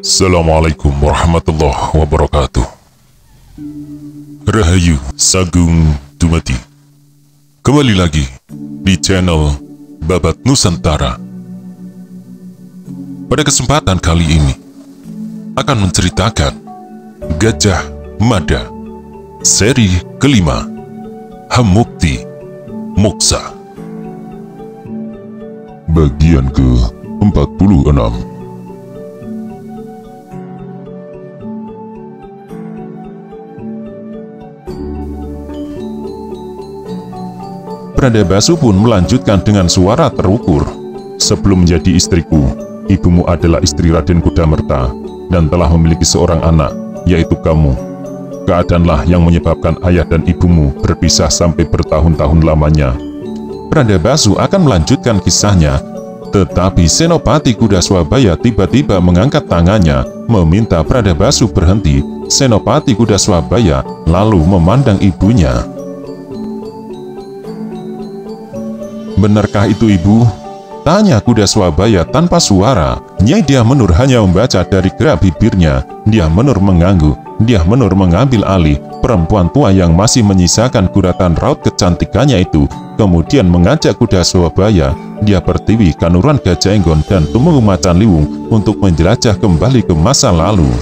Assalamualaikum warahmatullahi wabarakatuh. Rahayu Sagung Dumadi. Kembali lagi di channel Babat Nusantara. Pada kesempatan kali ini akan menceritakan Gajah Mada seri kelima, Hamukti Moksa, bagian ke-46. Prandabasu pun melanjutkan dengan suara terukur. Sebelum menjadi istriku, ibumu adalah istri Raden Kudamerta dan telah memiliki seorang anak, yaitu kamu. Keadaanlah yang menyebabkan ayah dan ibumu berpisah sampai bertahun-tahun lamanya. Prandabasu akan melanjutkan kisahnya, tetapi Senopati Kudaswabaya tiba-tiba mengangkat tangannya, meminta Prandabasu berhenti. Senopati Kudaswabaya lalu memandang ibunya. "Benarkah itu, Ibu?" tanya Kudaswabaya tanpa suara. Nyai Dyah-Menur hanya membaca dari gerak bibirnya. Dyah-Menur mengangguk. Dyah-Menur mengambil alih perempuan tua yang masih menyisakan guratan raut kecantikannya itu, kemudian mengajak Kudaswabaya, Dyah Pertiwi, Kanuran Gajah Enggon, dan Tumenggung Macan Liwung untuk menjelajah kembali ke masa lalu.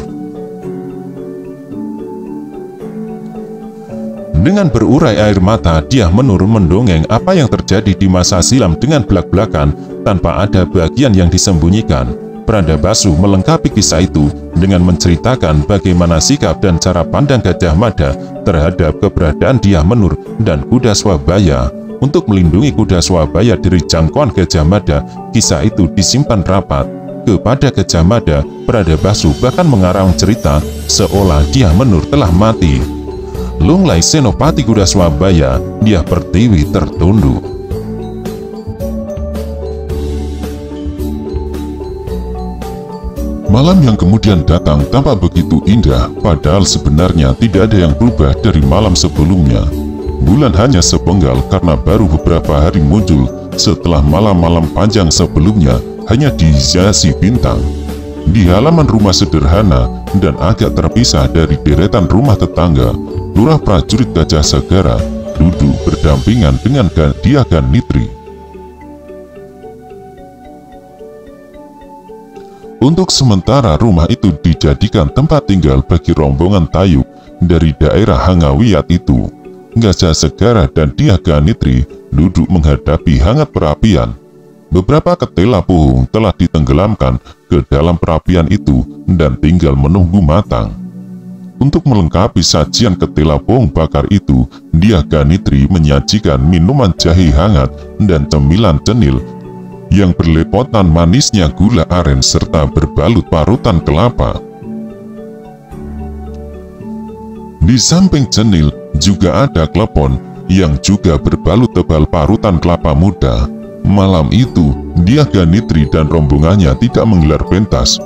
Dengan berurai air mata, Dyah-Menur mendongeng apa yang terjadi di masa silam dengan belak-belakan tanpa ada bagian yang disembunyikan. Prandabasu melengkapi kisah itu dengan menceritakan bagaimana sikap dan cara pandang Gajah Mada terhadap keberadaan Dyah-Menur dan Kudaswabaya. Untuk melindungi Kudaswabaya dari jangkauan Gajah Mada, kisah itu disimpan rapat. Kepada Gajah Mada, Prandabasu bahkan mengarang cerita seolah Dyah-Menur telah mati. Lunglai Senopati Kudaswabaya, Dyah Pertiwi tertunduk. Malam yang kemudian datang tampak begitu indah, padahal sebenarnya tidak ada yang berubah dari malam sebelumnya. Bulan hanya sepenggal karena baru beberapa hari muncul setelah malam-malam panjang sebelumnya hanya dihiasi bintang. Di halaman rumah sederhana dan agak terpisah dari deretan rumah tetangga, Lurah prajurit Gajah Segara duduk berdampingan dengan Diagan Nitri. Untuk sementara rumah itu dijadikan tempat tinggal bagi rombongan Tayub dari daerah Hangawiyat itu. Gajah Segara dan Diagan Nitri duduk menghadapi hangat perapian. Beberapa ketela pohon telah ditenggelamkan ke dalam perapian itu dan tinggal menunggu matang. Untuk melengkapi sajian ketela pohon bakar itu, Diagan Nitri menyajikan minuman jahe hangat dan cemilan cenil yang berlepotan manisnya gula aren serta berbalut parutan kelapa. Di samping cenil juga ada klepon yang juga berbalut tebal parutan kelapa muda. Malam itu, Diagan Nitri dan rombongannya tidak menggelar pentas.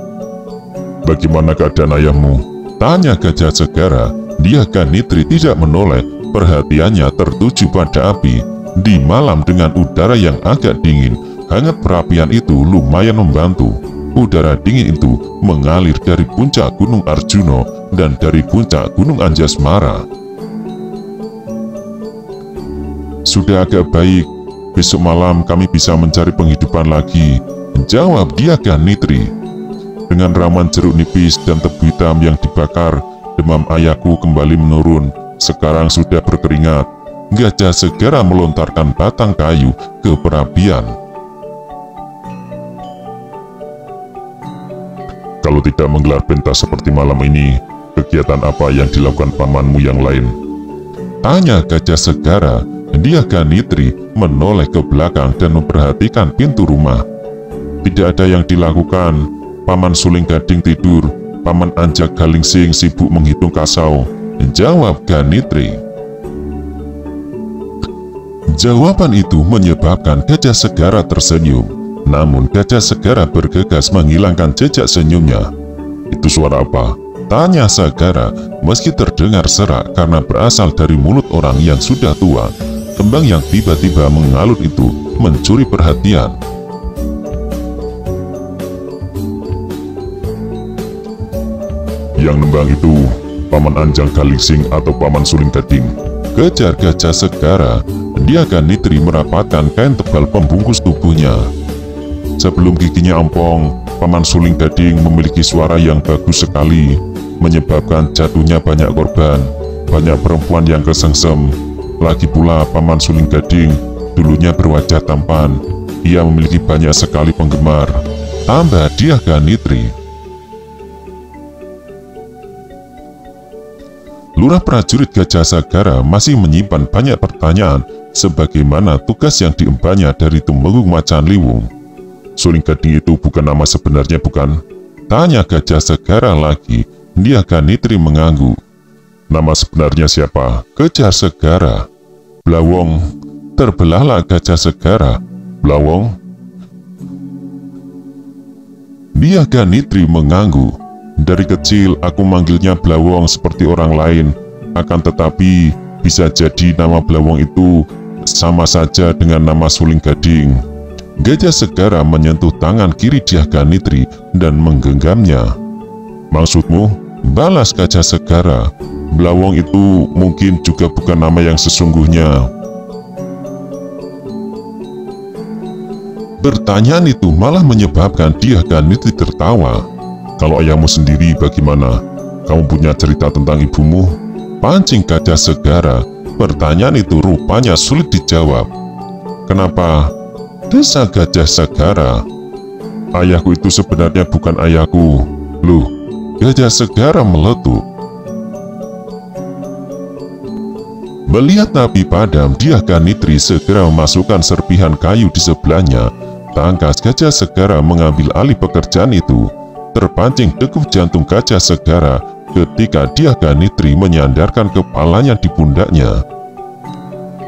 "Bagaimana keadaan ayahmu?" tanya Gajah Segara. Diagan Nitri tidak menoleh, perhatiannya tertuju pada api. Di malam dengan udara yang agak dingin, hangat perapian itu lumayan membantu. Udara dingin itu mengalir dari puncak Gunung Arjuno dan dari puncak Gunung Anjasmara. "Sudah agak baik, besok malam kami bisa mencari penghidupan lagi," jawab Diagan Nitri. "Dengan ramuan jeruk nipis dan tebu hitam yang dibakar, demam ayahku kembali menurun. Sekarang sudah berkeringat." Gajah Segara melontarkan batang kayu ke perapian. "Kalau tidak menggelar pentas seperti malam ini, kegiatan apa yang dilakukan pamanmu yang lain?" tanya Gajah Segara. Diagan Nitri menoleh ke belakang dan memperhatikan pintu rumah. "Tidak ada yang dilakukan. Paman Suling Gading tidur, Paman Anjak Galingsing sibuk menghitung kasau," jawab Ganitri. Jawaban itu menyebabkan Gajah Segara tersenyum. Namun Gajah Segara bergegas menghilangkan jejak senyumnya. "Itu suara apa?" tanya Segara, meski terdengar serak karena berasal dari mulut orang yang sudah tua. Tembang yang tiba-tiba mengalun itu mencuri perhatian. Yang nembang itu Paman Anjang Galingsing atau Paman Suling Gading, kejar Gajah Segara. Diaga Nitri merapatkan kain tebal pembungkus tubuhnya. Sebelum giginya ompong, Paman Suling Gading memiliki suara yang bagus sekali, menyebabkan jatuhnya banyak korban, banyak perempuan yang kesengsem. Lagi pula Paman Suling Gading dulunya berwajah tampan, ia memiliki banyak sekali penggemar. Tambah Diaga Nitri. Lurah prajurit Gajah Segara masih menyimpan banyak pertanyaan sebagaimana tugas yang diembannya dari Tumenggung Macan Liwung. Suling Gading itu bukan nama sebenarnya, bukan? Tanya Gajah Segara lagi. Diaga Nitri mengangguk. Nama sebenarnya siapa? Kejar Segara. Blawong. Terbelahlah Gajah Segara. Blawong. Diaga Nitri mengangguk. Dari kecil aku manggilnya Blawong seperti orang lain, akan tetapi bisa jadi nama Blawong itu sama saja dengan nama Suling Gading. Gajah Segara menyentuh tangan kiri Diaga Nitri dan menggenggamnya. Maksudmu? Balas Gajah Segara. Blawong itu mungkin juga bukan nama yang sesungguhnya. Pertanyaan itu malah menyebabkan Diaga Nitri tertawa. Kalau ayahmu sendiri bagaimana? Kamu punya cerita tentang ibumu? Pancing Gajah Segara. Pertanyaan itu rupanya sulit dijawab. Kenapa? Desa Gajah Segara. Ayahku itu sebenarnya bukan ayahku. Loh, Gajah Segara meletup. Melihat api padam, Diaga Nitri segera memasukkan serpihan kayu di sebelahnya. Tangkas Gajah Segara mengambil alih pekerjaan itu. Terpancing degup jantung Gajah Segara ketika Diaga Nitri menyandarkan kepalanya di pundaknya.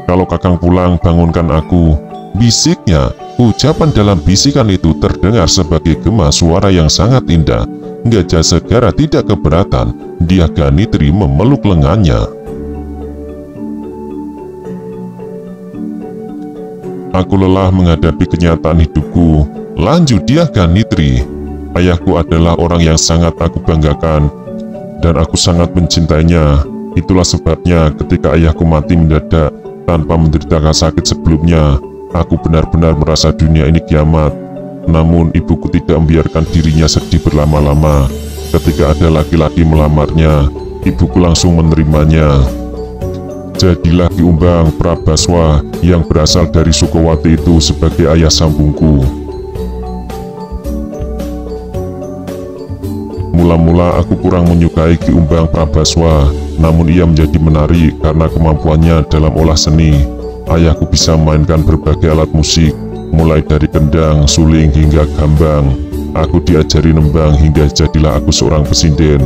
Kalau Kakang pulang, bangunkan aku, bisiknya. Ucapan dalam bisikan itu terdengar sebagai gema suara yang sangat indah. Gajah Segara tidak keberatan. Diaga Nitri memeluk lengannya. Aku lelah menghadapi kenyataan hidupku, lanjut Diaga Nitri. Ayahku adalah orang yang sangat aku banggakan, dan aku sangat mencintainya. Itulah sebabnya ketika ayahku mati mendadak, tanpa menderita sakit sebelumnya, aku benar-benar merasa dunia ini kiamat. Namun ibuku tidak membiarkan dirinya sedih berlama-lama. Ketika ada laki-laki melamarnya, ibuku langsung menerimanya. Jadilah Ki Umbang Prabaswa yang berasal dari Sukowati itu sebagai ayah sambungku. Mula-mula aku kurang menyukai Ki Umbang Prabaswa, namun ia menjadi menarik karena kemampuannya dalam olah seni. Ayahku bisa memainkan berbagai alat musik, mulai dari kendang, suling, hingga gambang. Aku diajari nembang hingga jadilah aku seorang pesinden,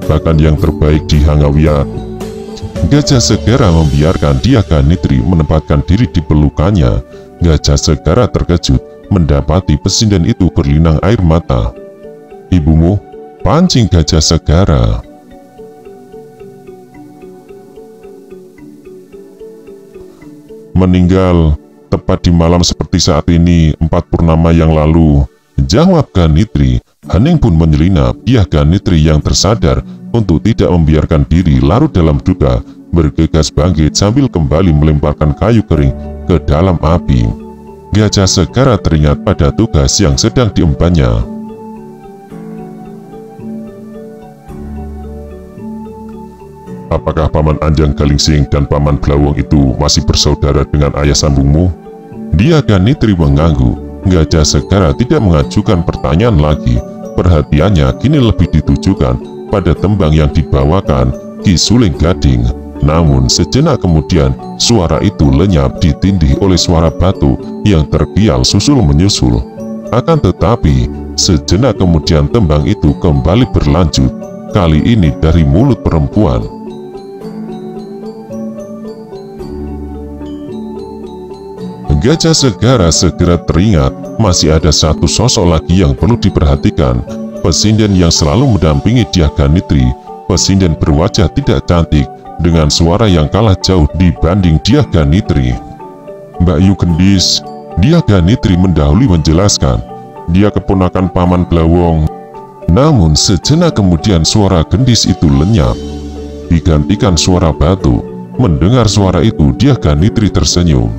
bahkan yang terbaik di Hanggawiat. Gajah Segara membiarkan Diaga Nitri menempatkan diri di pelukannya. Gajah Segara terkejut mendapati pesinden itu berlinang air mata. Ibumu? Pancing Gajah Segara. Meninggal tepat di malam seperti saat ini 4 purnama yang lalu, jawab Ganitri. Hening pun menyelinap. Diaga Nitri yang tersadar untuk tidak membiarkan diri larut dalam duka, bergegas bangkit sambil kembali melemparkan kayu kering ke dalam api. Gajah Segara teringat pada tugas yang sedang diembannya. Apakah Paman Anjang Galingsing dan Paman Blawong itu masih bersaudara dengan ayah sambungmu? Diaga Nitri mengangguk. Gajah Segara tidak mengajukan pertanyaan lagi. Perhatiannya kini lebih ditujukan pada tembang yang dibawakan Ki Suling Gading. Namun sejenak kemudian suara itu lenyap ditindih oleh suara batu yang terkial susul menyusul. Akan tetapi sejenak kemudian tembang itu kembali berlanjut, kali ini dari mulut perempuan. Gajah Segara segera teringat masih ada satu sosok lagi yang perlu diperhatikan, pesinden yang selalu mendampingi Diaga Nitri. Pesinden berwajah tidak cantik dengan suara yang kalah jauh dibanding Diaga Nitri. Mbak Yu Gendis, Diaga Nitri mendahului menjelaskan. Dia keponakan Paman Blawong. Namun sejenak kemudian suara gendis itu lenyap, digantikan suara batuk. Mendengar suara itu, Dyaganitri tersenyum.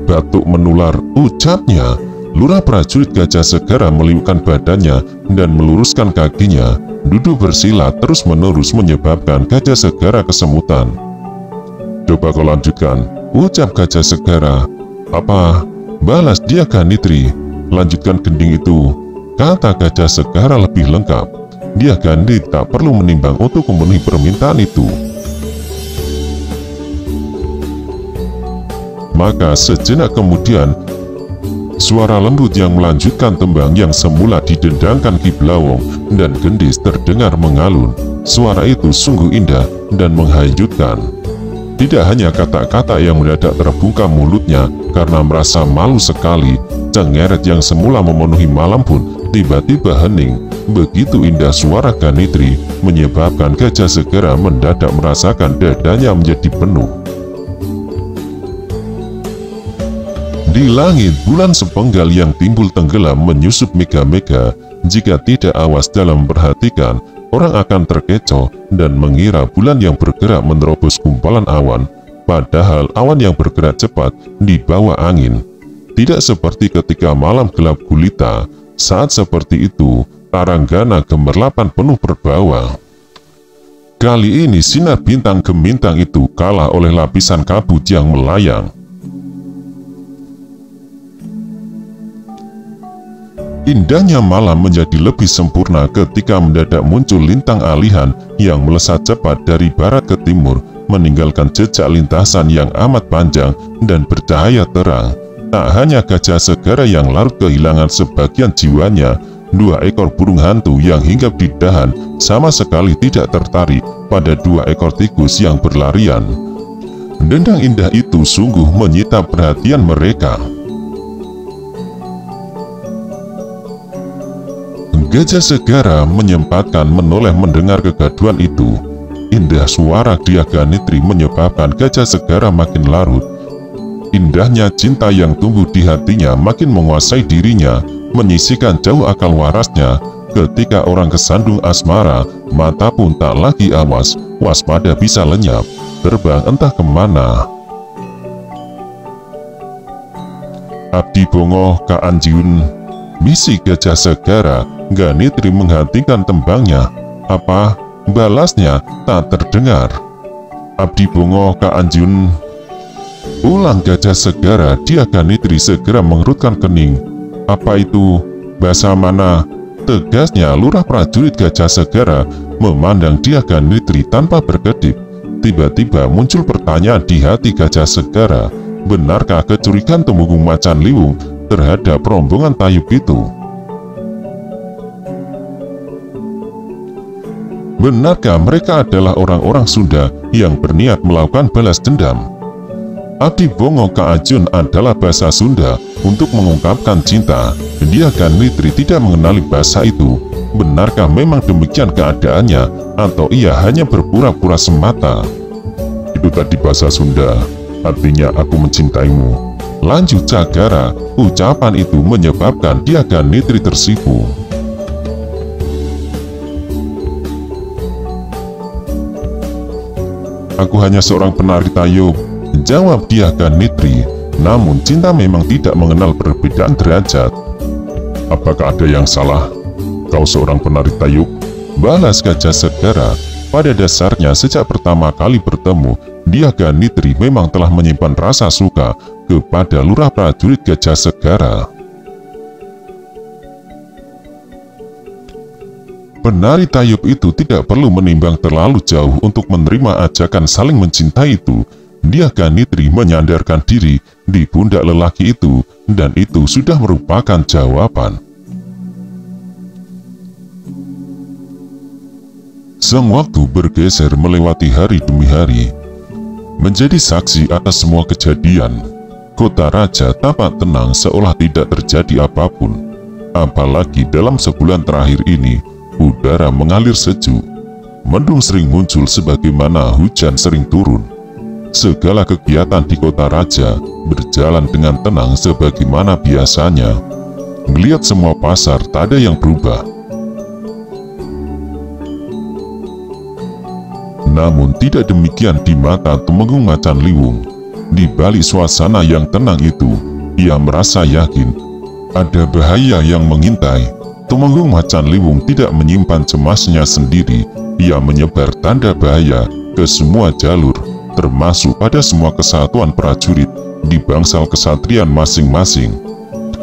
Batuk menular, ucapnya. Lurah prajurit Gajah Segara meliukkan badannya dan meluruskan kakinya. Duduk bersila terus-menerus menyebabkan Gajah Segara kesemutan. "Coba kau lanjutkan," ucap Gajah Segara. "Apa?" balas Dyaganitri. "Lanjutkan gending itu," kata Gajah Segara lebih lengkap. Dyaganitri tak perlu menimbang untuk memenuhi permintaan itu. Maka sejenak kemudian, suara lembut yang melanjutkan tembang yang semula didendangkan Ki Blawong dan gendis terdengar mengalun. Suara itu sungguh indah dan menghanyutkan. Tidak hanya kata-kata yang mendadak terbungkam mulutnya karena merasa malu sekali, cengeret yang semula memenuhi malam pun tiba-tiba hening. Begitu indah suara Ganitri menyebabkan Gajah Segara mendadak merasakan dadanya menjadi penuh. Di langit, bulan sepenggal yang timbul tenggelam menyusup mega-mega. Jika tidak awas dalam perhatikan, orang akan terkecoh dan mengira bulan yang bergerak menerobos gumpalan awan, padahal awan yang bergerak cepat di bawah angin. Tidak seperti ketika malam gelap gulita. Saat seperti itu, taranggana gemerlapan penuh berbawah. Kali ini sinar bintang gemintang itu kalah oleh lapisan kabut yang melayang. Indahnya malam menjadi lebih sempurna ketika mendadak muncul lintang alihan yang melesat cepat dari barat ke timur, meninggalkan jejak lintasan yang amat panjang dan bercahaya terang. Tak hanya Gajah Segara yang larut kehilangan sebagian jiwanya, 2 ekor burung hantu yang hinggap di dahan sama sekali tidak tertarik pada 2 ekor tikus yang berlarian. Dendang indah itu sungguh menyita perhatian mereka. Gajah Segara menyempatkan menoleh mendengar kegaduhan itu. Indah suara Dyaganitri menyebabkan Gajah Segara makin larut. Indahnya cinta yang tumbuh di hatinya makin menguasai dirinya, menyisihkan jauh akal warasnya. Ketika orang kesandung asmara, mata pun tak lagi awas, waspada bisa lenyap, terbang entah kemana. "Abdi bongo ka Anjiun," bisik Gajah Segara. Ganitri menghentikan tembangnya. "Apa?" balasnya tak terdengar. "Abdi bongo ka Anjiun," ulang Gajah Segara. Dyaganitri segera mengerutkan kening. "Apa itu? Bahasa mana?" tegasnya. Lurah prajurit Gajah Segara memandang Dyaganitri tanpa berkedip. Tiba-tiba muncul pertanyaan di hati Gajah Segara. Benarkah kecurigaan Temenggung Macan Liwung terhadap rombongan Tayub itu? Benarkah mereka adalah orang-orang Sunda yang berniat melakukan balas dendam? Abdi bongo ka Anjiun adalah bahasa Sunda untuk mengungkapkan cinta. Dyaganitri tidak mengenali bahasa itu. Benarkah memang demikian keadaannya, atau ia hanya berpura-pura semata? "Itu tadi bahasa Sunda, artinya aku mencintaimu," lanjut Cagara. Ucapan itu menyebabkan Dyaganitri tersipu. "Aku hanya seorang penari tayub," jawab Dyaganitri. "Namun cinta memang tidak mengenal perbedaan derajat." "Apakah ada yang salah? Kau seorang penari tayub," balas Gajah Segara. Pada dasarnya sejak pertama kali bertemu, Dyaganitri memang telah menyimpan rasa suka kepada lurah prajurit Gajah Segara. Penari tayub itu tidak perlu menimbang terlalu jauh untuk menerima ajakan saling mencintai itu. Dyaganitri menyandarkan diri di pundak lelaki itu, dan itu sudah merupakan jawaban. Sang waktu bergeser melewati hari demi hari, menjadi saksi atas semua kejadian. Kota Raja tampak tenang seolah tidak terjadi apapun. Apalagi dalam sebulan terakhir ini, udara mengalir sejuk. Mendung sering muncul sebagaimana hujan sering turun. Segala kegiatan di Kota Raja berjalan dengan tenang sebagaimana biasanya. Ngeliat semua pasar tak ada yang berubah. Namun tidak demikian di mata Tumenggung Macan Liwung. Di balik suasana yang tenang itu, ia merasa yakin ada bahaya yang mengintai. Tumenggung Macan Liwung tidak menyimpan cemasnya sendiri. Ia menyebar tanda bahaya ke semua jalur, termasuk pada semua kesatuan prajurit di bangsal kesatrian masing-masing.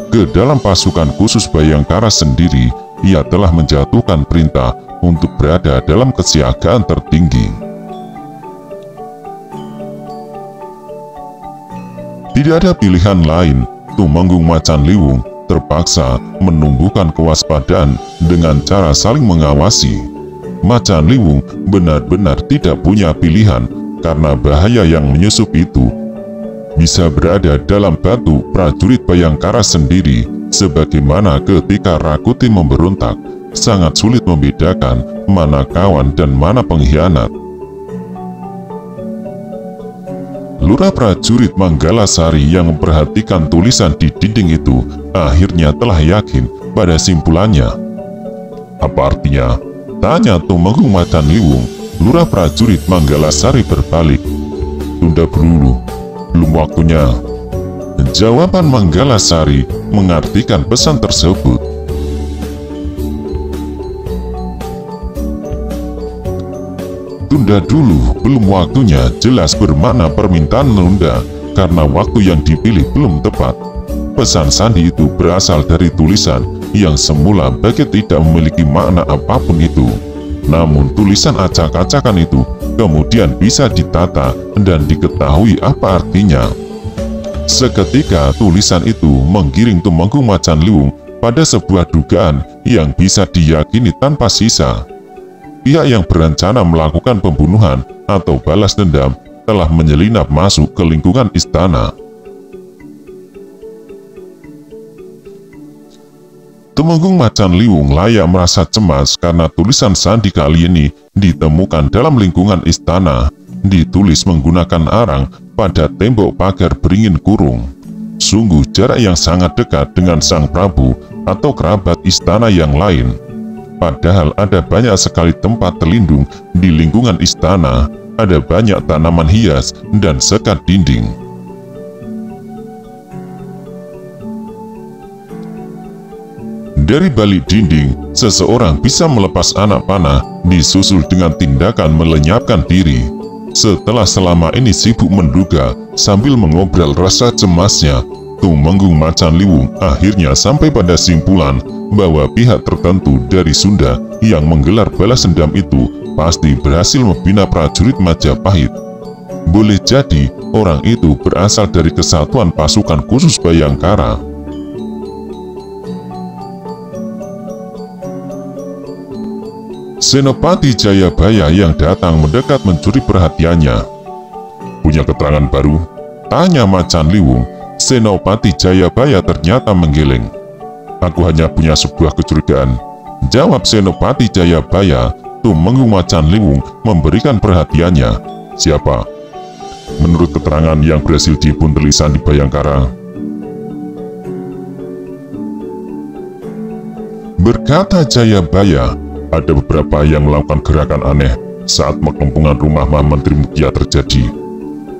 Ke dalam pasukan khusus Bayangkara sendiri, ia telah menjatuhkan perintah untuk berada dalam kesiagaan tertinggi. Tidak ada pilihan lain, Tumenggung Macan Liwung terpaksa menumbuhkan kewaspadaan dengan cara saling mengawasi. Macan Liwung benar-benar tidak punya pilihan karena bahaya yang menyusup itu bisa berada dalam batu prajurit Bayangkara sendiri. Sebagaimana ketika Rakuti memberontak, sangat sulit membedakan mana kawan dan mana pengkhianat. Lurah prajurit Manggalasari yang memperhatikan tulisan di dinding itu akhirnya telah yakin pada simpulannya. Apa artinya? Tanya Tumenggung Macan Liwung. Lurah prajurit Manggalasari berbalik. Tunda dulu, belum waktunya. Jawaban Manggalasari mengartikan pesan tersebut. Tunda dulu, belum waktunya jelas bermakna permintaan menunda karena waktu yang dipilih belum tepat. Pesan sandi itu berasal dari tulisan yang semula bagi tidak memiliki makna apapun itu. Namun tulisan acak-acakan itu kemudian bisa ditata dan diketahui apa artinya. Seketika tulisan itu menggiring Tumenggung Macan Liwung pada sebuah dugaan yang bisa diyakini tanpa sisa. Pihak yang berencana melakukan pembunuhan atau balas dendam telah menyelinap masuk ke lingkungan istana. Tumenggung Macan Liwung layak merasa cemas karena tulisan sandi kali ini ditemukan dalam lingkungan istana, ditulis menggunakan arang pada tembok pagar beringin kurung. Sungguh jarak yang sangat dekat dengan Sang Prabu atau kerabat istana yang lain. Padahal ada banyak sekali tempat terlindung di lingkungan istana, ada banyak tanaman hias dan sekat dinding. Dari balik dinding, seseorang bisa melepas anak panah, disusul dengan tindakan melenyapkan diri. Setelah selama ini sibuk menduga sambil mengobrol rasa cemasnya, Tumenggung Macan Liwung akhirnya sampai pada simpulan bahwa pihak tertentu dari Sunda yang menggelar balas dendam itu pasti berhasil membina prajurit Majapahit. Boleh jadi orang itu berasal dari kesatuan pasukan khusus Bayangkara. Senopati Jayabaya yang datang mendekat mencuri perhatiannya. Punya keterangan baru? Tanya Macan Liwung. Senopati Jayabaya ternyata menggeleng. Aku hanya punya sebuah kecurigaan, jawab Senopati Jayabaya. Tumenggung Macan Liwung memberikan perhatiannya. Siapa? Menurut keterangan yang berhasil dihimpun tulisan di Bayangkara, berkata Jayabaya, ada beberapa yang melakukan gerakan aneh saat pengepungan rumah Menteri Mukia terjadi.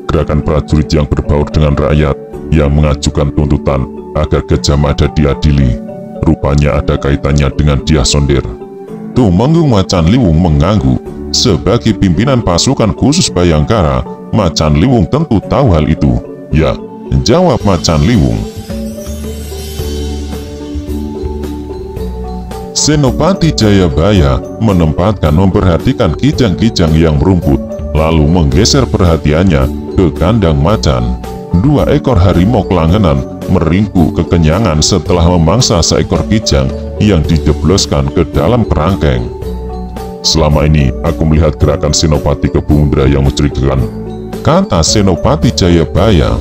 Gerakan prajurit yang berbaur dengan rakyat yang mengajukan tuntutan agar Gajah Mada diadili. Rupanya ada kaitannya dengan Dyah Sonder. Tumenggung Macan Liwung mengangguk. Sebagai pimpinan pasukan khusus Bayangkara, Macan Liwung tentu tahu hal itu. Ya, jawab Macan Liwung. Senopati Jayabaya memperhatikan kijang-kijang yang merumput, lalu menggeser perhatiannya ke kandang macan. 2 ekor harimau kelangenan meringkuk kekenyangan setelah memangsa seekor kijang yang dijebloskan ke dalam kerangkeng. Selama ini aku melihat gerakan Senopati Kebumundra yang mencurigakan, kata Senopati Jayabaya.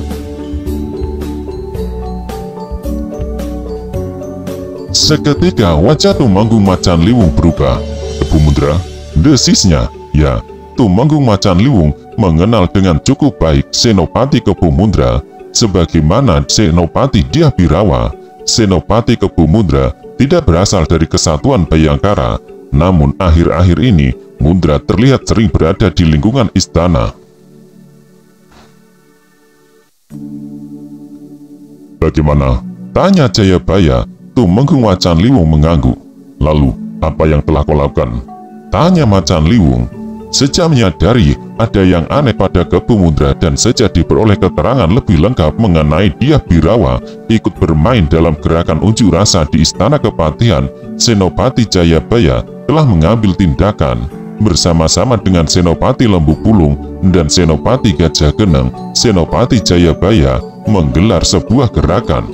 Seketika wajah Tumenggung Macan Liwung berubah. Kebumundra? Desisnya. Ya, Tumenggung Macan Liwung mengenal dengan cukup baik Senopati Kebumundra. Sebagaimana Senopati Dyah Birawa, Senopati Kebu Mundra tidak berasal dari kesatuan Bayangkara, namun akhir-akhir ini Mundra terlihat sering berada di lingkungan istana. Bagaimana? Tanya Jayabaya. Tumenggung Macan Liwung mengangguk. Lalu, apa yang telah kau lakukan? Tanya Macan Liwung. Sejak menyadari ada yang aneh pada Kebu Mundra dan sejak diperoleh keterangan lebih lengkap mengenai dia Birawa ikut bermain dalam gerakan unjuk rasa di Istana Kepatihan, Senopati Jayabaya telah mengambil tindakan. Bersama-sama dengan Senopati Lembu Pulung dan Senopati Gajah Geneng, Senopati Jayabaya menggelar sebuah gerakan.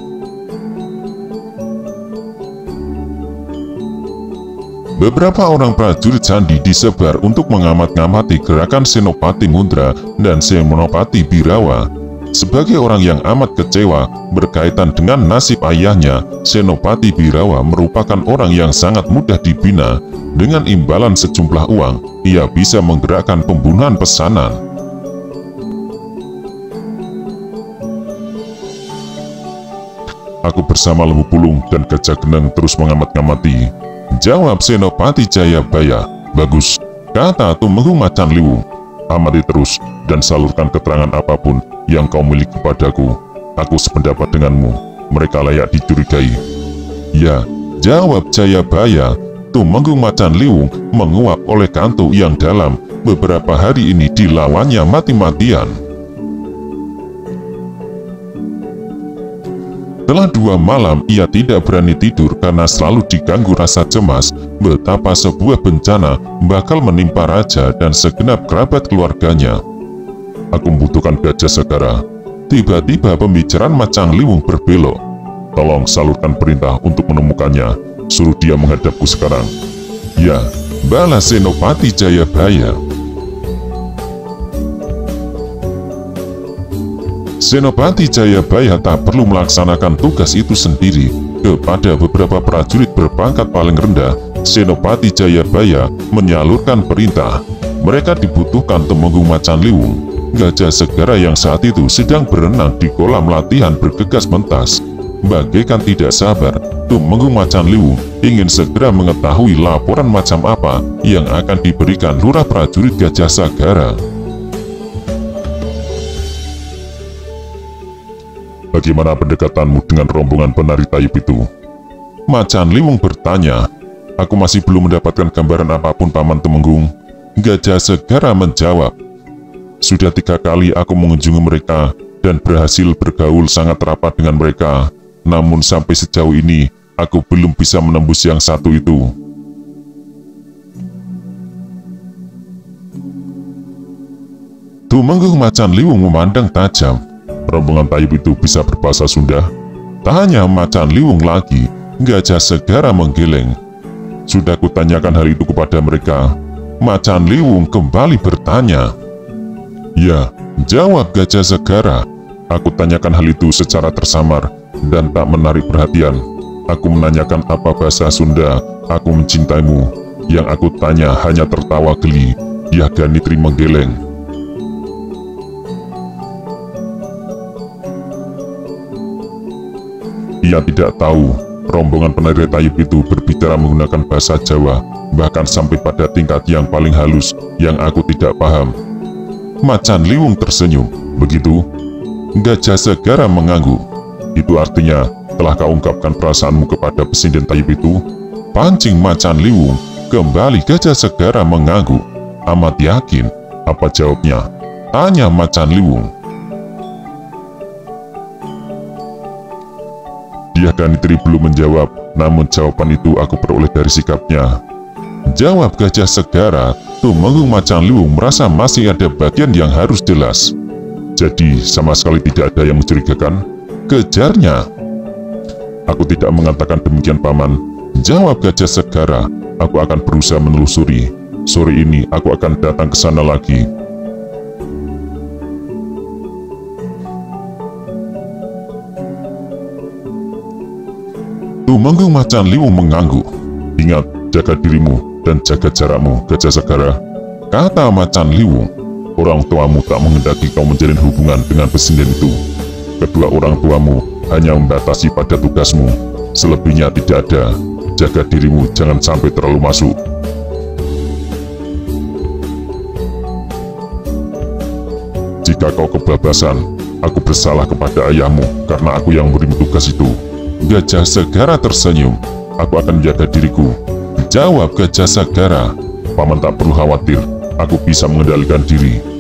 Beberapa orang prajurit candi disebar untuk mengamat-ngamati gerakan Senopati Mundra dan Senopati Birawa. Sebagai orang yang amat kecewa berkaitan dengan nasib ayahnya, Senopati Birawa merupakan orang yang sangat mudah dibina. Dengan imbalan sejumlah uang, ia bisa menggerakkan pembunuhan pesanan. Aku bersama Lembu Pulung dan Gajah Geneng terus mengamat-ngamati, jawab Senopati Jayabaya. Bagus, kata Tumenggung Macan Liwung. Amati terus dan salurkan keterangan apapun yang kau miliki padaku. Aku sependapat denganmu, mereka layak dicurigai. Ya, jawab Jayabaya. Tumenggung Macan Liwung menguap oleh kantuk yang dalam. Beberapa hari ini dilawannya mati-matian. Telah 2 malam ia tidak berani tidur karena selalu diganggu rasa cemas betapa sebuah bencana bakal menimpa raja dan segenap kerabat keluarganya. Aku membutuhkan Gajah segera. Tiba-tiba pembicaraan Macan Liwung berbelok. Tolong salurkan perintah untuk menemukannya. Suruh dia menghadapku sekarang. Ya, balas Senopati Jayabaya. Senopati Jayabaya tak perlu melaksanakan tugas itu sendiri. Kepada beberapa prajurit berpangkat paling rendah, Senopati Jayabaya menyalurkan perintah. Mereka dibutuhkan Tumenggung Macan Liwung, gajah segara yang saat itu sedang berenang di kolam latihan bergegas mentas. Bagaikan tidak sabar, Tumenggung Macan Liwung ingin segera mengetahui laporan macam apa yang akan diberikan lurah prajurit Gajah Sagara. Bagaimana pendekatanmu dengan rombongan penari Tayub itu? Macan Liwung bertanya. Aku masih belum mendapatkan gambaran apapun, Paman Tumenggung. Gajah Segara menjawab. Sudah 3 kali aku mengunjungi mereka dan berhasil bergaul sangat rapat dengan mereka. Namun sampai sejauh ini, aku belum bisa menembus yang satu itu. Tumenggung Macan Liwung memandang tajam. Rombongan Tayub itu bisa berbahasa Sunda? Tanya Macan Liwung lagi. Gajah Segara menggeleng. Sudah kutanyakan hal itu kepada mereka. Macan Liwung kembali bertanya. Ya, jawab Gajah Segara. Aku tanyakan hal itu secara tersamar dan tak menarik perhatian. Aku menanyakan apa bahasa Sunda. Aku mencintaimu. Yang aku tanya hanya tertawa geli. Yaganitri menggeleng. Ia tidak tahu rombongan penari Tayub itu berbicara menggunakan bahasa Jawa, bahkan sampai pada tingkat yang paling halus yang aku tidak paham. Macan Liwung tersenyum. Begitu? Gajah Segara mengangguk. Itu artinya telah kau ungkapkan perasaanmu kepada pesinden Tayub itu? Pancing Macan Liwung. Kembali Gajah Segara mengangguk. Amat yakin. Apa jawabnya? Tanya Macan Liwung. Yaganitri belum menjawab, namun jawaban itu aku peroleh dari sikapnya. Jawab Gajah Segara. Tumenggung Macan Liwung merasa masih ada bagian yang harus jelas. Jadi sama sekali tidak ada yang mencurigakan? Kejarnya. Aku tidak mengatakan demikian, Paman. Jawab Gajah Segara. Aku akan berusaha menelusuri. Sore ini aku akan datang ke sana lagi. Tumenggung Macan Liwung mengangguk. Ingat, jaga dirimu dan jaga jarakmu, Gajah Segara. Kata Macan Liwung. Orang tuamu tak menghendaki kau menjalin hubungan dengan pesinden itu. Kedua orang tuamu hanya membatasi pada tugasmu. Selebihnya tidak ada. Jaga dirimu, jangan sampai terlalu masuk. Jika kau kebablasan, aku bersalah kepada ayahmu karena aku yang memberi tugas itu. Gajah Sagara tersenyum. Aku akan menjaga diriku, jawab Gajah Sagara. Paman tak perlu khawatir, aku bisa mengendalikan diri.